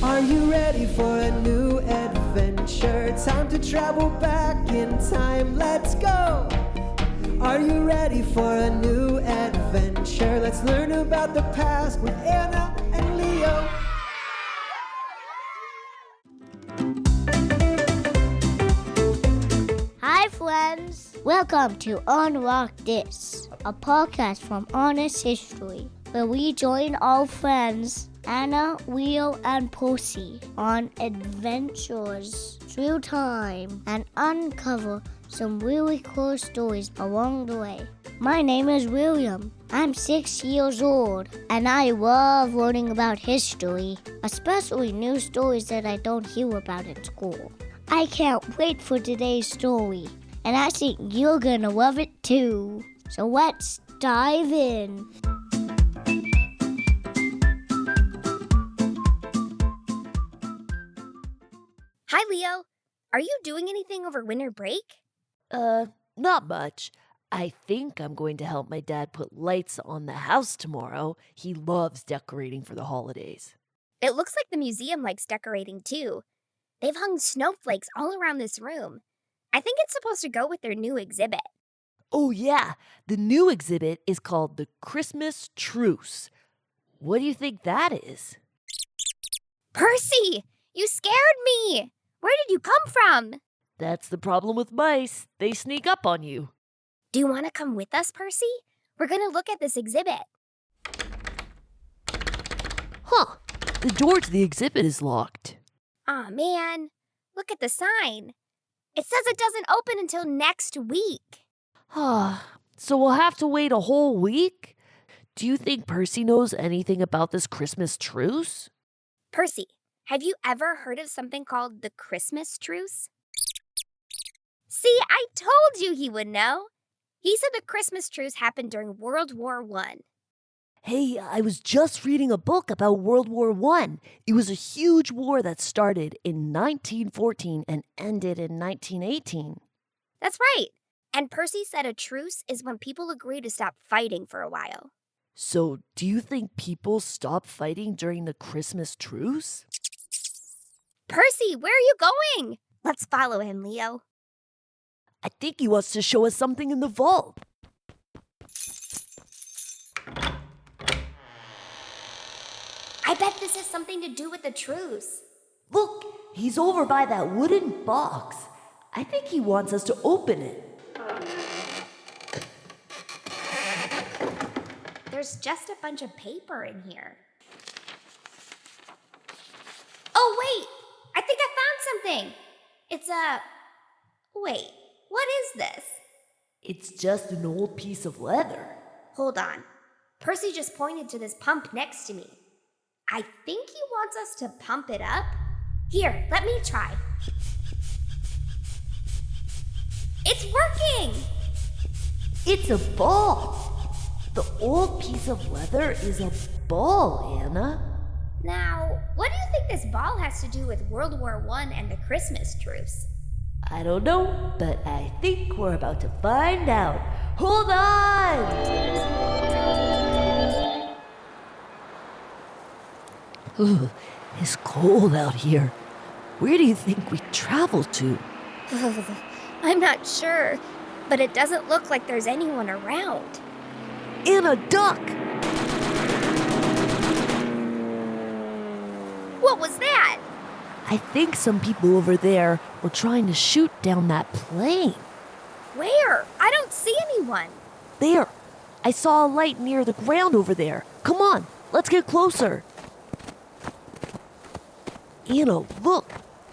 Are you ready for a new adventure? Time to travel back in time, let's go! Are you ready for a new adventure? Let's learn about the past with Anna and Leo. Hi friends! Welcome to Unlock This, a podcast from Honest History, where we join our friends Anna, Leo, and Percy on adventures through time and uncover some really cool stories along the way. My name is William. I'm 6 years old, and I love learning about history, especially new stories that I don't hear about in school. I can't wait for today's story, and I think you're gonna love it too. So let's dive in. Hi, Leo. Are you doing anything over winter break? Not much. I think I'm going to help my dad put lights on the house tomorrow. He loves decorating for the holidays. It looks like the museum likes decorating too. They've hung snowflakes all around this room. I think it's supposed to go with their new exhibit. Oh yeah, the new exhibit is called the Christmas Truce. What do you think that is? Percy! You scared me! Where did you come from? That's the problem with mice. They sneak up on you. Do you want to come with us, Percy? We're going to look at this exhibit. Huh, the door to the exhibit is locked. Aw, man. Look at the sign. It says it doesn't open until next week. So we'll have to wait a whole week? Do you think Percy knows anything about this Christmas truce? Percy, have you ever heard of something called the Christmas Truce? See, I told you he would know. He said the Christmas Truce happened during World War I. Hey, I was just reading a book about World War I. It was a huge war that started in 1914 and ended in 1918. That's right. And Percy said a truce is when people agree to stop fighting for a while. So, do you think people stop fighting during the Christmas truce? Percy, where are you going? Let's follow him, Leo. I think he wants to show us something in the vault. I bet this has something to do with the truce. Look, he's over by that wooden box. I think he wants us to open it. There's just a bunch of paper in here. Oh, wait! I think I found something! It's Wait, what is this? It's just an old piece of leather. Hold on. Percy just pointed to this pump next to me. I think he wants us to pump it up. Here, let me try. It's working! It's a ball. The old piece of leather is a ball, Anna. Now, what do you think this ball has to do with World War I and the Christmas truce? I don't know, but I think we're about to find out. Hold on! Ooh, it's cold out here. Where do you think we traveled to? I'm not sure, but it doesn't look like there's anyone around. In a duck! What was that? I think some people over there were trying to shoot down that plane. Where? I don't see anyone. There! I saw a light near the ground over there. Come on, let's get closer. Anna, look!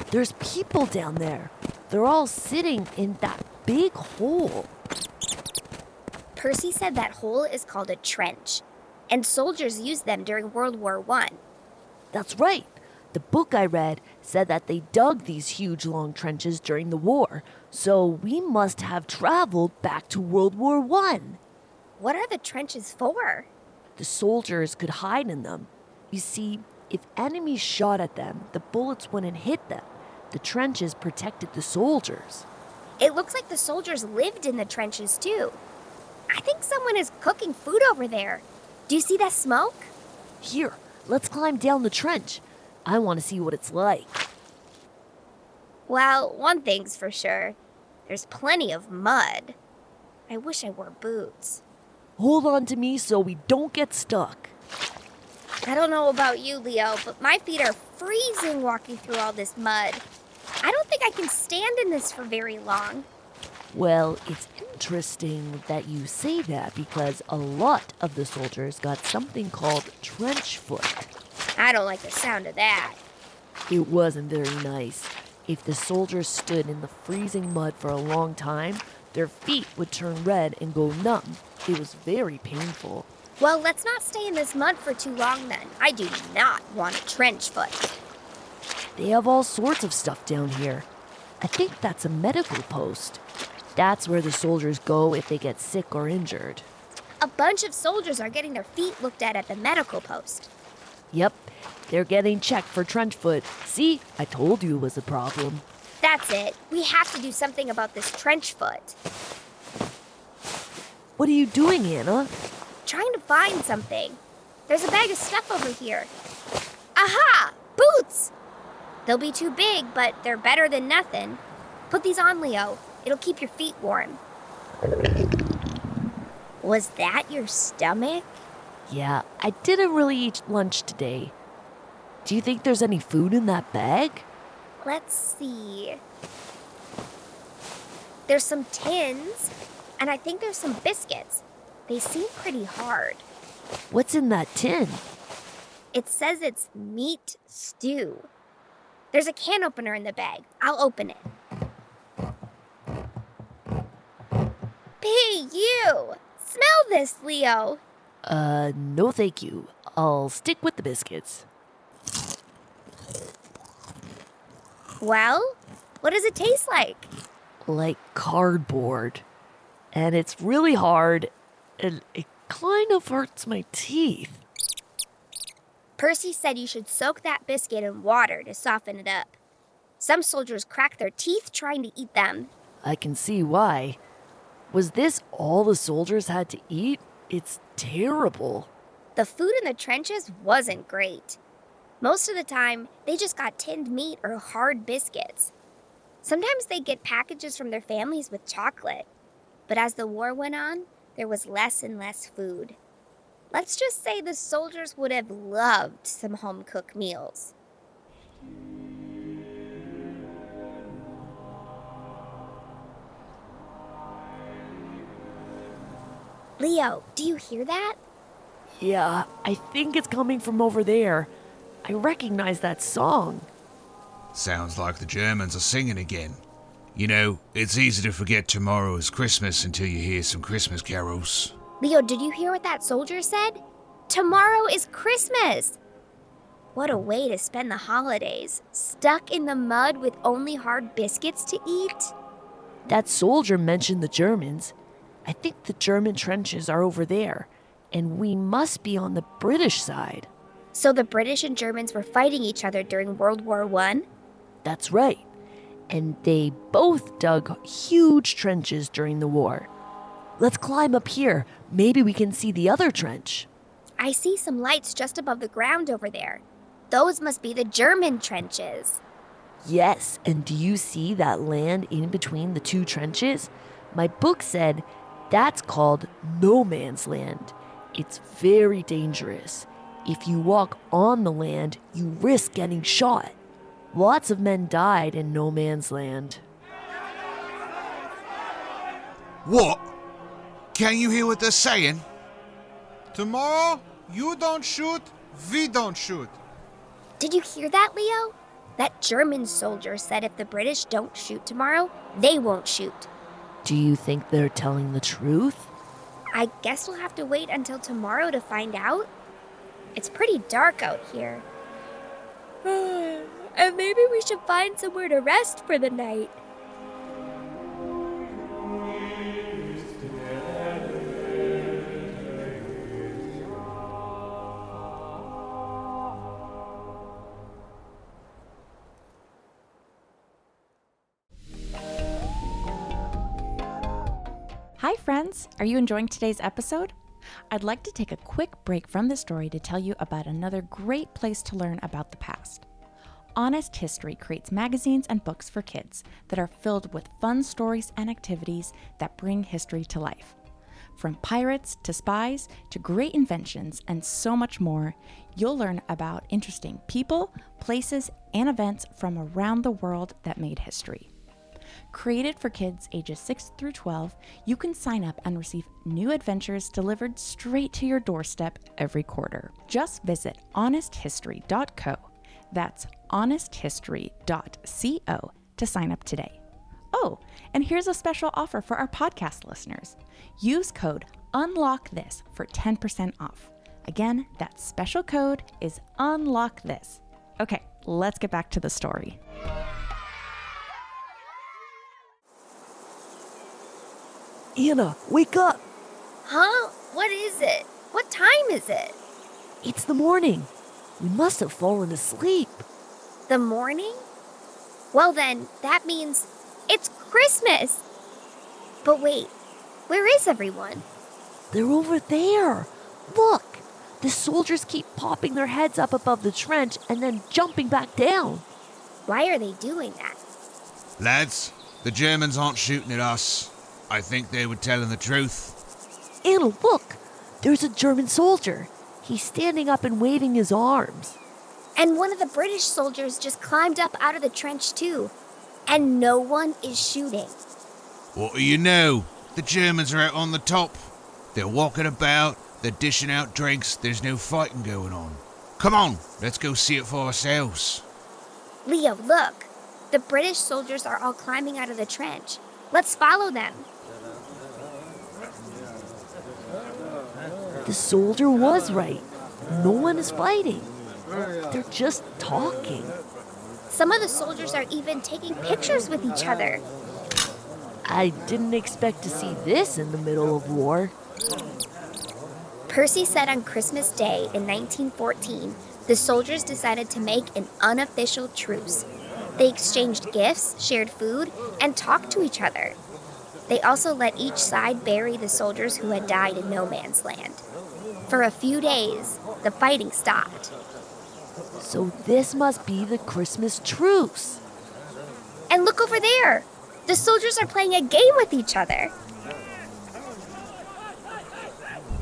There's people down there. They're all sitting in that big hole. Percy said that hole is called a trench, and soldiers used them during World War I. That's right. The book I read said that they dug these huge long trenches during the war, so we must have traveled back to World War I. What are the trenches for? The soldiers could hide in them. You see, if enemies shot at them, the bullets wouldn't hit them. The trenches protected the soldiers. It looks like the soldiers lived in the trenches too. I think someone is cooking food over there. Do you see that smoke? Here, let's climb down the trench. I want to see what it's like. Well, one thing's for sure. There's plenty of mud. I wish I wore boots. Hold on to me so we don't get stuck. I don't know about you, Leo, but my feet are freezing walking through all this mud. I don't think I can stand in this for very long. Well, it's interesting that you say that because a lot of the soldiers got something called trench foot. I don't like the sound of that. It wasn't very nice. If the soldiers stood in the freezing mud for a long time, their feet would turn red and go numb. It was very painful. Well, let's not stay in this mud for too long then. I do not want a trench foot. They have all sorts of stuff down here. I think that's a medical post. That's where the soldiers go if they get sick or injured. A bunch of soldiers are getting their feet looked at the medical post. Yep, they're getting checked for trench foot. See, I told you it was a problem. That's it. We have to do something about this trench foot. What are you doing, Anna? Trying to find something. There's a bag of stuff over here. Aha! Boots! They'll be too big, but they're better than nothing. Put these on, Leo. It'll keep your feet warm. Was that your stomach? Yeah, I didn't really eat lunch today. Do you think there's any food in that bag? Let's see. There's some tins, and I think there's some biscuits. They seem pretty hard. What's in that tin? It says it's meat stew. There's a can opener in the bag. I'll open it. Hey, you! Smell this, Leo. No thank you. I'll stick with the biscuits. Well, what does it taste like? Like cardboard. And it's really hard, and it kind of hurts my teeth. Percy said you should soak that biscuit in water to soften it up. Some soldiers crack their teeth trying to eat them. I can see why. Was this all the soldiers had to eat? It's terrible. The food in the trenches wasn't great. Most of the time, they just got tinned meat or hard biscuits. Sometimes they'd get packages from their families with chocolate. But as the war went on, there was less and less food. Let's just say the soldiers would have loved some home-cooked meals. Leo, do you hear that? Yeah, I think it's coming from over there. I recognize that song. Sounds like the Germans are singing again. You know, it's easy to forget tomorrow is Christmas until you hear some Christmas carols. Leo, did you hear what that soldier said? Tomorrow is Christmas! What a way to spend the holidays, stuck in the mud with only hard biscuits to eat. That soldier mentioned the Germans. I think the German trenches are over there, and we must be on the British side. So the British and Germans were fighting each other during World War I? That's right. And they both dug huge trenches during the war. Let's climb up here. Maybe we can see the other trench. I see some lights just above the ground over there. Those must be the German trenches. Yes, and do you see that land in between the two trenches? My book said that's called no man's land. It's very dangerous. If you walk on the land, you risk getting shot. Lots of men died in no man's land. What? Can you hear what they're saying? Tomorrow, you don't shoot, we don't shoot. Did you hear that, Leo? That German soldier said if the British don't shoot tomorrow, they won't shoot. Do you think they're telling the truth? I guess we'll have to wait until tomorrow to find out. It's pretty dark out here. And maybe we should find somewhere to rest for the night. Hi friends, are you enjoying today's episode? I'd like to take a quick break from the story to tell you about another great place to learn about the past. Honest History creates magazines and books for kids that are filled with fun stories and activities that bring history to life. From pirates to spies to great inventions and so much more, you'll learn about interesting people, places, and events from around the world that made history. Created for kids ages 6 through 12, you can sign up and receive new adventures delivered straight to your doorstep every quarter. Just visit honesthistory.co. That's honesthistory.co to sign up today. Oh, and here's a special offer for our podcast listeners. Use code UNLOCKTHIS for 10% off. Again, that special code is UNLOCKTHIS. Okay, let's get back to the story. Anna, wake up! Huh? What is it? What time is it? It's the morning. We must have fallen asleep. The morning? Well then, that means it's Christmas. But wait, where is everyone? They're over there. Look, the soldiers keep popping their heads up above the trench and then jumping back down. Why are they doing that? Lads, the Germans aren't shooting at us. I think they were telling the truth. Anna, look! There's a German soldier. He's standing up and waving his arms. And one of the British soldiers just climbed up out of the trench too. And no one is shooting. What do you know? The Germans are out on the top. They're walking about, they're dishing out drinks, there's no fighting going on. Come on, let's go see it for ourselves. Leo, look. The British soldiers are all climbing out of the trench. Let's follow them. The soldier was right. No one is fighting. They're just talking. Some of the soldiers are even taking pictures with each other. I didn't expect to see this in the middle of war. Percy said on Christmas Day in 1914, the soldiers decided to make an unofficial truce. They exchanged gifts, shared food, and talked to each other. They also let each side bury the soldiers who had died in no man's land. For a few days, the fighting stopped. So this must be the Christmas truce. And look over there! The soldiers are playing a game with each other.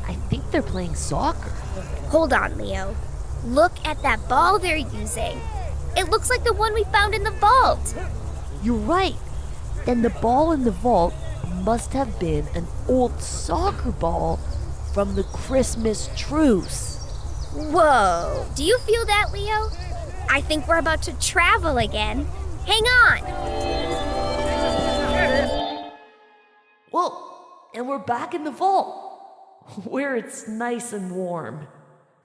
I think they're playing soccer. Hold on, Leo. Look at that ball they're using. It looks like the one we found in the vault. You're right. Then the ball in the vault must have been an old soccer ball from the Christmas truce. Whoa! Do you feel that, Leo? I think we're about to travel again. Hang on! Well, and we're back in the vault, where it's nice and warm.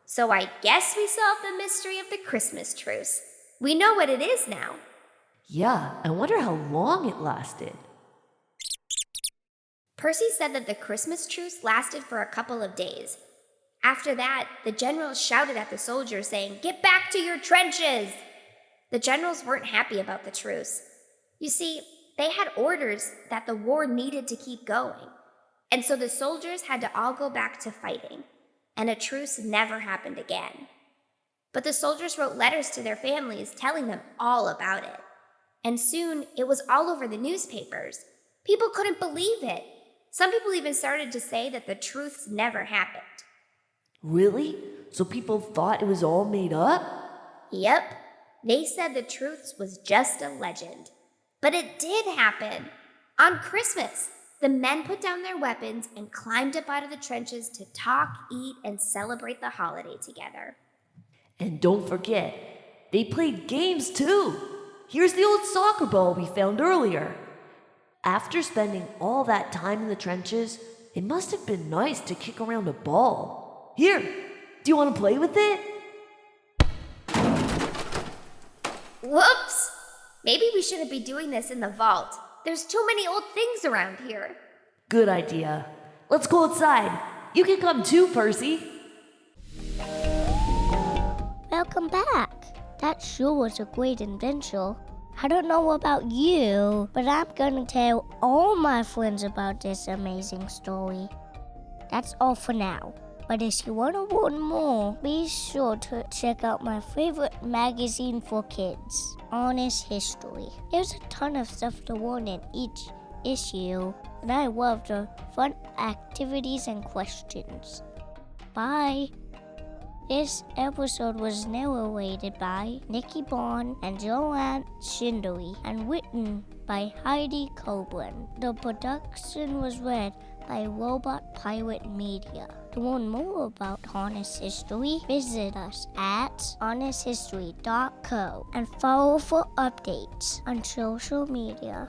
So I guess we solved the mystery of the Christmas truce. We know what it is now. Yeah, I wonder how long it lasted. Percy said that the Christmas truce lasted for a couple of days. After that, the generals shouted at the soldiers saying, "Get back to your trenches!" The generals weren't happy about the truce. You see, they had orders that the war needed to keep going. And so the soldiers had to all go back to fighting. And a truce never happened again. But the soldiers wrote letters to their families telling them all about it. And soon, it was all over the newspapers. People couldn't believe it. Some people even started to say that the truce never happened. Really? So people thought it was all made up? Yep. They said the truce was just a legend. But it did happen. On Christmas, the men put down their weapons and climbed up out of the trenches to talk, eat, and celebrate the holiday together. And don't forget, they played games too. Here's the old soccer ball we found earlier. After spending all that time in the trenches, it must have been nice to kick around a ball. Here, do you want to play with it? Whoops! Maybe we shouldn't be doing this in the vault. There's too many old things around here. Good idea. Let's go outside. You can come too, Percy. Welcome back. That sure was a great adventure. I don't know about you, but I'm gonna tell all my friends about this amazing story. That's all for now. But if you want to learn more, be sure to check out my favorite magazine for kids, Honest History. There's a ton of stuff to learn in each issue, and I love the fun activities and questions. Bye! This episode was narrated by Nikki and JoAnn Schinderle and written by Heidi Coburn. The production was read by Robot Pirate Media. To learn more about Honest History, visit us at honesthistory.co and follow for updates on social media.